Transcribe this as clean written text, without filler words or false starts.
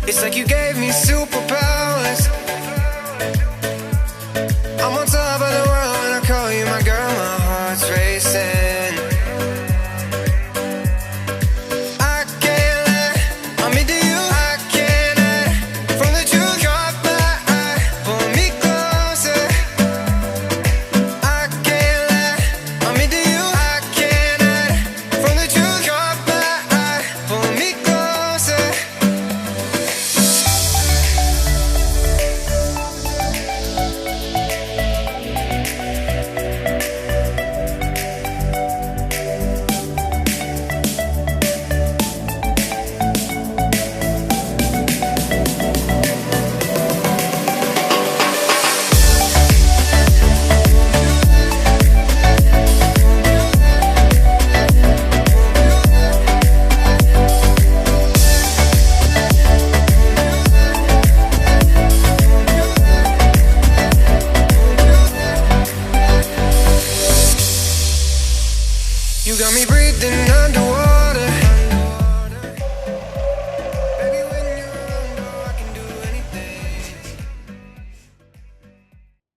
It's like you gave me superpowers. I'm on top of the world when I call you my girl. My heart's racing. I can't let I'm into you. I can't let from the truth caught my eye. Pull me closer. I can't let I'm into you. I can't let from the truth caught my eye. Pull me closer. You got me breathing underwater.